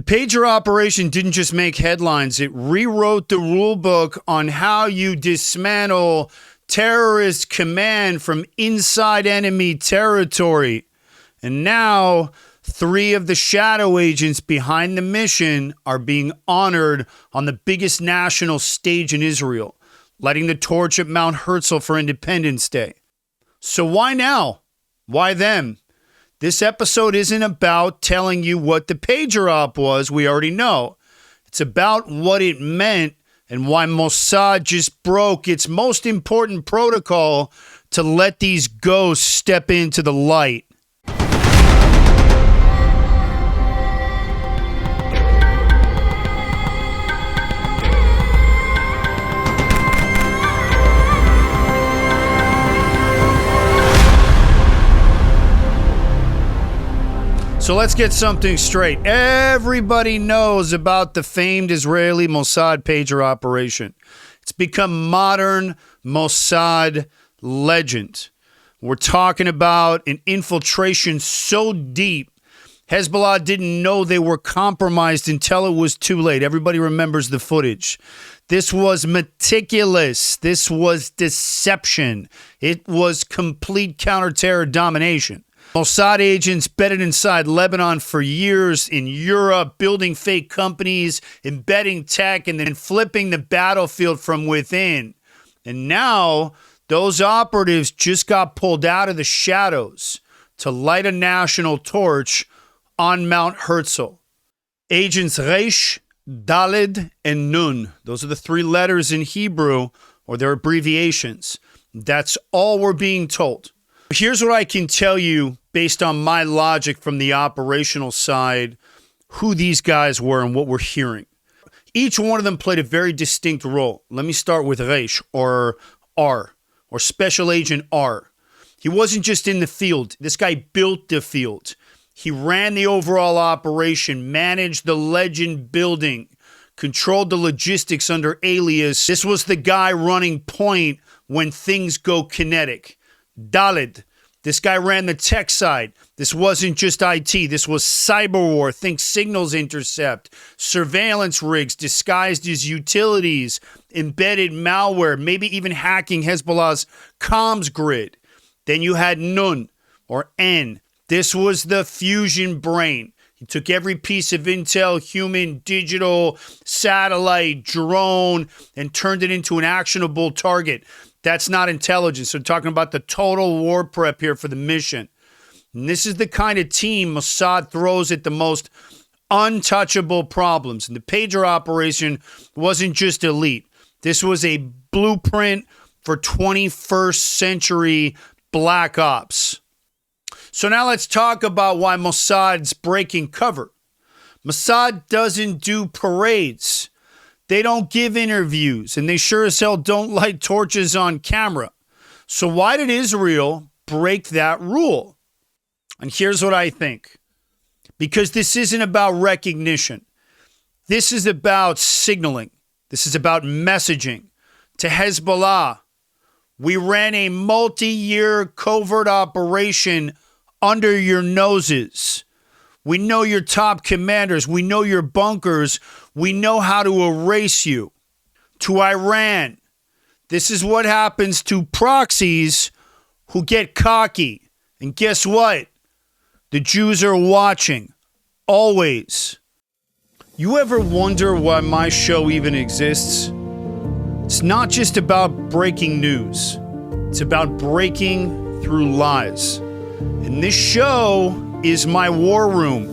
pager operation didn't just make headlines. It rewrote the rule book on how you dismantle terrorist command from inside enemy territory. And now 3 of the shadow agents behind the mission are being honored on the biggest national stage in Israel, lighting the torch at Mount Herzl for Independence Day. So why now? Why them? This episode isn't about telling you what the pager op was. We already know. It's about what it meant and why Mossad just broke its most important protocol to let these ghosts step into the light. So let's get something straight. Everybody knows about the famed Israeli Mossad pager operation. It's become modern Mossad legend. We're talking about an infiltration so deep, Hezbollah didn't know they were compromised until it was too late. Everybody remembers the footage. This was meticulous. This was deception. It was complete counterterror domination. Mossad agents bedded inside Lebanon for years, in Europe, building fake companies, embedding tech, and then flipping the battlefield from within. And now, those operatives just got pulled out of the shadows to light a national torch on Mount Herzl. Agents Resh, Daled, and Nun. Those are the 3 letters in Hebrew, or their abbreviations. That's all we're being told. Here's what I can tell you based on my logic from the operational side, who these guys were and what we're hearing. Each one of them played a very distinct role. Let me start with Resh, or R, or Special Agent R. He wasn't just in the field. This guy built the field. He ran the overall operation, managed the legend building, controlled the logistics under alias. This was the guy running point when things go kinetic. Daled. This guy ran the tech side. This wasn't just IT. This was cyber war. Think signals intercept, surveillance rigs disguised as utilities, embedded malware, maybe even hacking Hezbollah's comms grid. Then you had Nun, or N. This was the fusion brain. He took every piece of intel, human, digital, satellite, drone, and turned it into an actionable target. That's not intelligence. We're talking about the total war prep here for the mission. And this is the kind of team Mossad throws at the most untouchable problems. And the pager operation wasn't just elite. This was a blueprint for 21st century black ops. So now let's talk about why Mossad's breaking cover. Mossad doesn't do parades. They don't give interviews, and they sure as hell don't light torches on camera. So why did Israel break that rule? And here's what I think. Because this isn't about recognition. This is about signaling. This is about messaging to Hezbollah. We ran a multi-year covert operation under your noses. We know your top commanders. We know your bunkers. We know how to erase you. To Iran, this is what happens to proxies who get cocky. And guess what? The Jews are watching. Always. You ever wonder why my show even exists? It's not just about breaking news. It's about breaking through lies. And this show is my war room.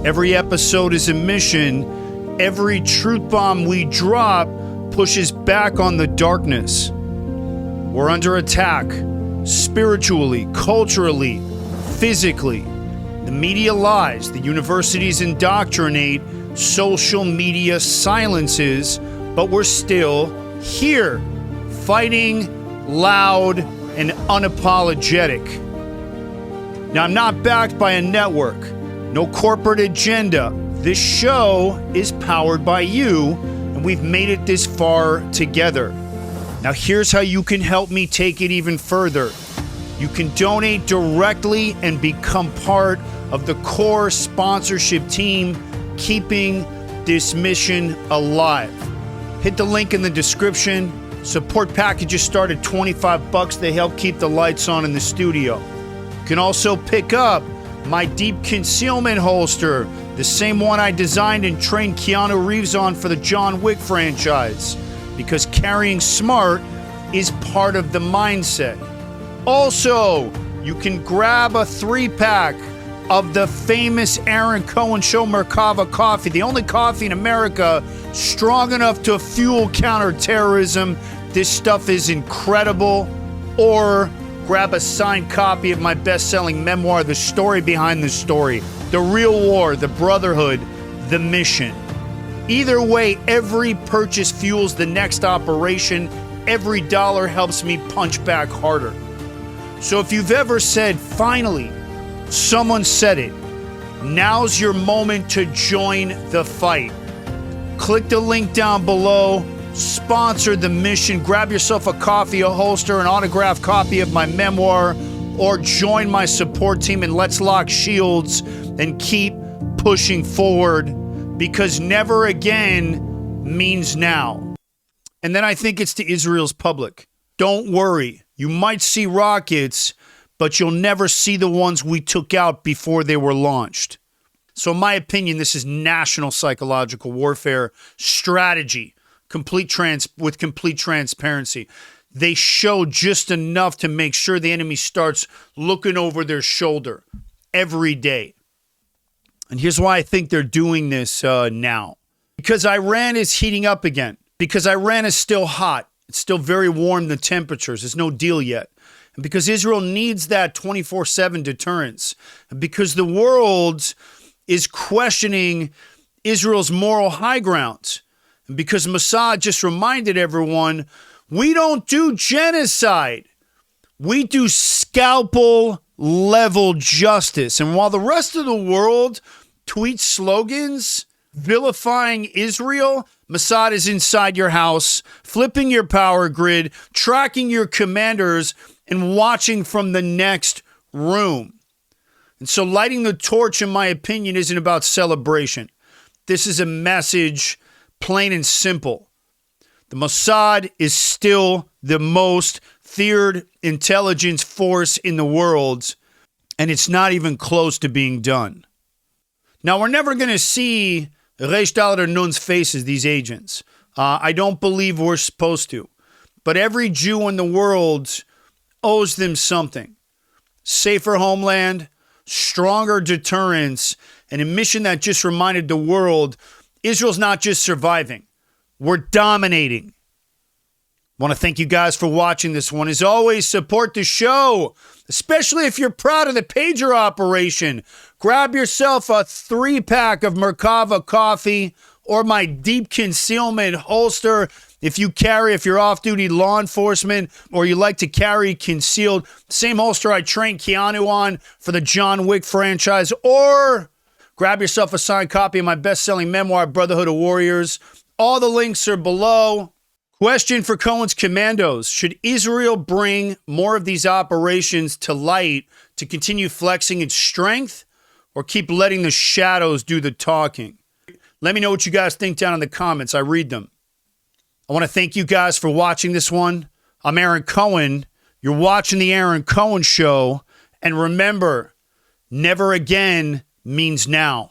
Every episode is a mission. Every truth bomb we drop pushes back on the darkness. We're under attack, spiritually, culturally, physically. The media lies, the universities indoctrinate, social media silences, but we're still here, fighting loud and unapologetic. Now, I'm not backed by a network, no corporate agenda. This show is powered by you, and we've made it this far together. Now, here's how you can help me take it even further. You can donate directly and become part of the core sponsorship team keeping this mission alive. Hit the link in the description. Support packages start at $25. They help keep the lights on in the studio. You can also pick up my deep concealment holster, the same one I designed and trained Keanu Reeves on for the John Wick franchise, because carrying smart is part of the mindset. Also, you can grab a 3-pack of the famous Aaron Cohen Show Merkava Coffee, the only coffee in America strong enough to fuel counterterrorism. This stuff is incredible. Or grab a signed copy of my best-selling memoir, The Story Behind the Story, The Real War, The Brotherhood, The Mission. Either way, every purchase fuels the next operation. Every dollar helps me punch back harder. So if you've ever said, finally, someone said it, now's your moment to join the fight. Click the link down below, sponsor the mission, grab yourself a coffee, a holster, an autographed copy of my memoir, or join my support team and let's lock shields and keep pushing forward, because never again means now. And then I think it's to Israel's public. Don't worry. You might see rockets, but you'll never see the ones we took out before they were launched. So in my opinion, this is national psychological warfare strategy, with complete transparency. They show just enough to make sure the enemy starts looking over their shoulder every day. And here's why I think they're doing this now. Because Iran is heating up again. Because Iran is still hot. It's still very warm, the temperatures. There's no deal yet. And because Israel needs that 24/7 deterrence. And because the world is questioning Israel's moral high ground. And because Mossad just reminded everyone, we don't do genocide. We do scalpel level justice. And while the rest of the world tweets slogans vilifying Israel, Mossad is inside your house, flipping your power grid, tracking your commanders, and watching from the next room. And so lighting the torch, in my opinion, isn't about celebration. This is a message, plain and simple. The Mossad is still the most feared intelligence force in the world, and it's not even close to being done. Now, we're never going to see Reish Dalet Nun's faces, these agents. I don't believe we're supposed to. But every Jew in the world owes them something. Safer homeland, stronger deterrence, and a mission that just reminded the world Israel's not just surviving. We're dominating. I want to thank you guys for watching this one. As always, support the show, especially if you're proud of the pager operation. Grab yourself a 3-pack of Merkava Coffee or my deep concealment holster if you're off-duty law enforcement or you like to carry concealed. Same holster I trained Keanu on for the John Wick franchise. Or grab yourself a signed copy of my best-selling memoir, Brotherhood of Warriors. All the links are below. Question for Cohen's commandos. Should Israel bring more of these operations to light to continue flexing its strength, or keep letting the shadows do the talking? Let me know what you guys think down in the comments. I read them. I want to thank you guys for watching this one. I'm Aaron Cohen. You're watching The Aaron Cohen Show. And remember, never again means now.